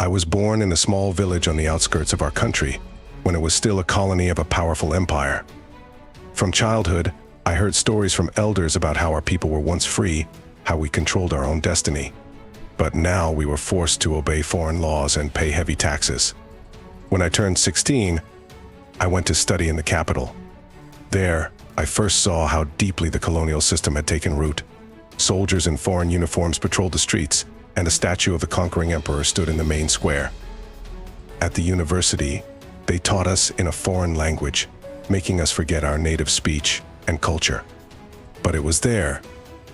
I was born in a small village on the outskirts of our country, when it was still a colony of a powerful empire. From childhood, I heard stories from elders about how our people were once free, how we controlled our own destiny. But now we were forced to obey foreign laws and pay heavy taxes. When I turned 16, I went to study in the capital. There, I first saw how deeply the colonial system had taken root. Soldiers in foreign uniforms patrolled the streets, and a statue of the conquering emperor stood in the main square. At the university, they taught us in a foreign language, making us forget our native speech and culture. But it was there,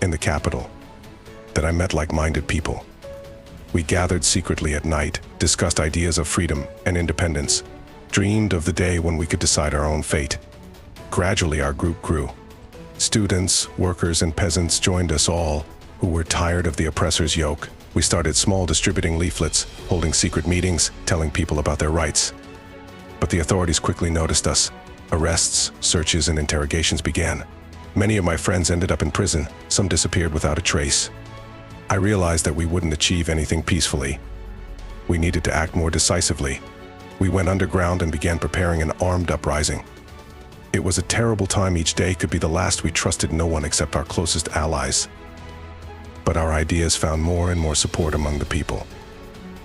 in the capital, that I met like-minded people. We gathered secretly at night, discussed ideas of freedom and independence, dreamed of the day when we could decide our own fate. Gradually, our group grew. Students, workers, and peasants joined us, all who were tired of the oppressor's yoke. We started small, distributing leaflets, holding secret meetings, telling people about their rights. But the authorities quickly noticed us. Arrests, searches, and interrogations began. Many of my friends ended up in prison. Some disappeared without a trace. I realized that we wouldn't achieve anything peacefully. We needed to act more decisively. We went underground and began preparing an armed uprising. It was a terrible time. Each day could be the last. We trusted no one except our closest allies. But our ideas found more and more support among the people.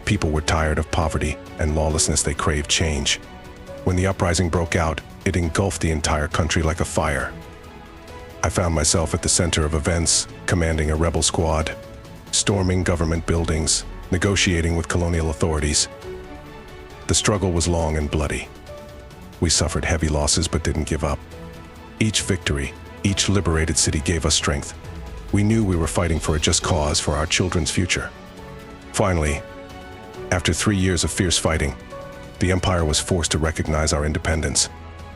People were tired of poverty and lawlessness. They craved change. When the uprising broke out, it engulfed the entire country like a fire. I found myself at the center of events, commanding a rebel squad, storming government buildings, negotiating with colonial authorities. The struggle was long and bloody. We suffered heavy losses but didn't give up. Each victory, each liberated city gave us strength. We knew we were fighting for a just cause, for our children's future. Finally, after 3 years of fierce fighting, the empire was forced to recognize our independence.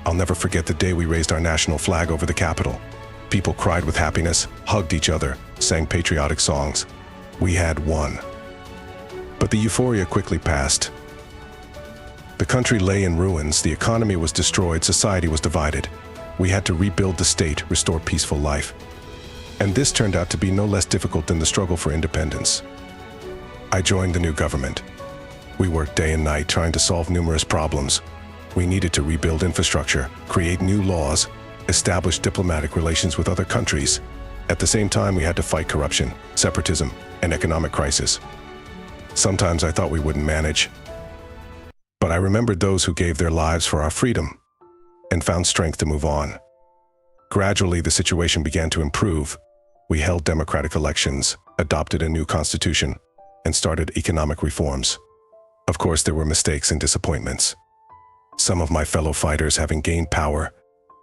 I'll never forget the day we raised our national flag over the capital. People cried with happiness, hugged each other, sang patriotic songs. We had won. But the euphoria quickly passed. The country lay in ruins, the economy was destroyed, society was divided. We had to rebuild the state, restore peaceful life. And this turned out to be no less difficult than the struggle for independence. I joined the new government. We worked day and night trying to solve numerous problems. We needed to rebuild infrastructure, create new laws, establish diplomatic relations with other countries. At the same time, we had to fight corruption, separatism, and economic crisis. Sometimes I thought we wouldn't manage. But I remembered those who gave their lives for our freedom and found strength to move on. Gradually, the situation began to improve. We held democratic elections, adopted a new constitution, and started economic reforms. Of course, there were mistakes and disappointments. Some of my fellow fighters, having gained power,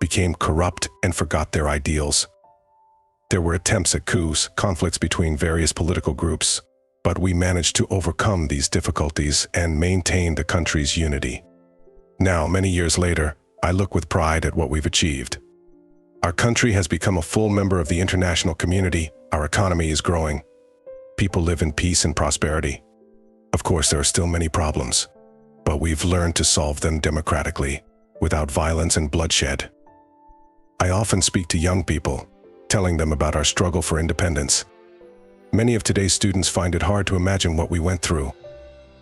became corrupt and forgot their ideals. There were attempts at coups, conflicts between various political groups, but we managed to overcome these difficulties and maintain the country's unity. Now, many years later, I look with pride at what we've achieved. Our country has become a full member of the international community. Our economy is growing. People live in peace and prosperity. Of course, there are still many problems, but we've learned to solve them democratically, without violence and bloodshed. I often speak to young people, telling them about our struggle for independence. Many of today's students find it hard to imagine what we went through.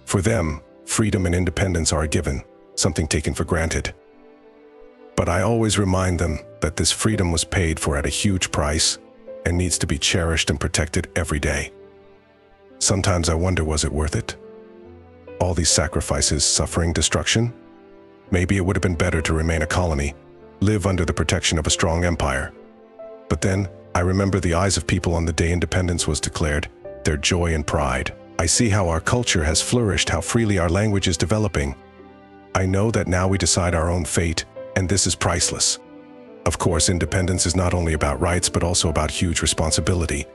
For them, freedom and independence are a given, something taken for granted. But I always remind them that this freedom was paid for at a huge price and needs to be cherished and protected every day. Sometimes I wonder, was it worth it? All these sacrifices, suffering, destruction? Maybe it would have been better to remain a colony, live under the protection of a strong empire. But then, I remember the eyes of people on the day independence was declared, their joy and pride. I see how our culture has flourished, how freely our language is developing. I know that now we decide our own fate, and this is priceless. Of course, independence is not only about rights, but also about huge responsibility.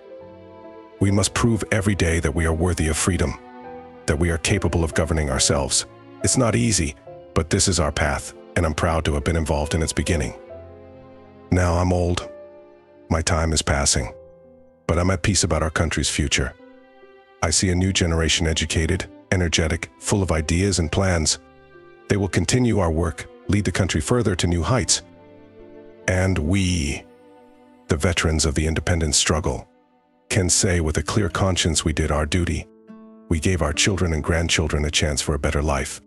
We must prove every day that we are worthy of freedom, that we are capable of governing ourselves. It's not easy, but this is our path, and I'm proud to have been involved in its beginning. Now I'm old. My time is passing, but I'm at peace about our country's future. I see a new generation educated, energetic, full of ideas and plans. They will continue our work, lead the country further to new heights. And we, the veterans of the independence struggle, can say with a clear conscience we did our duty. We gave our children and grandchildren a chance for a better life.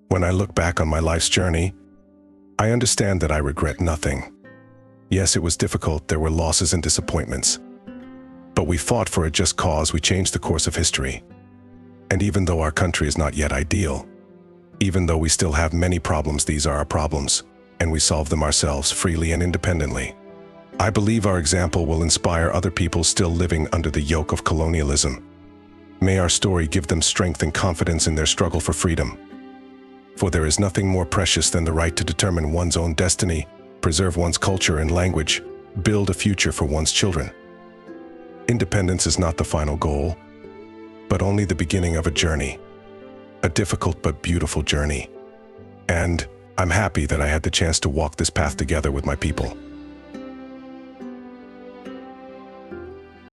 When I look back on my life's journey, I understand that I regret nothing. Yes, it was difficult, there were losses and disappointments. But we fought for a just cause, we changed the course of history. And even though our country is not yet ideal, even though we still have many problems, these are our problems, and we solve them ourselves freely and independently. I believe our example will inspire other people still living under the yoke of colonialism. May our story give them strength and confidence in their struggle for freedom. For there is nothing more precious than the right to determine one's own destiny, preserve one's culture and language, build a future for one's children. Independence is not the final goal, but only the beginning of a journey. A difficult but beautiful journey. And I'm happy that I had the chance to walk this path together with my people.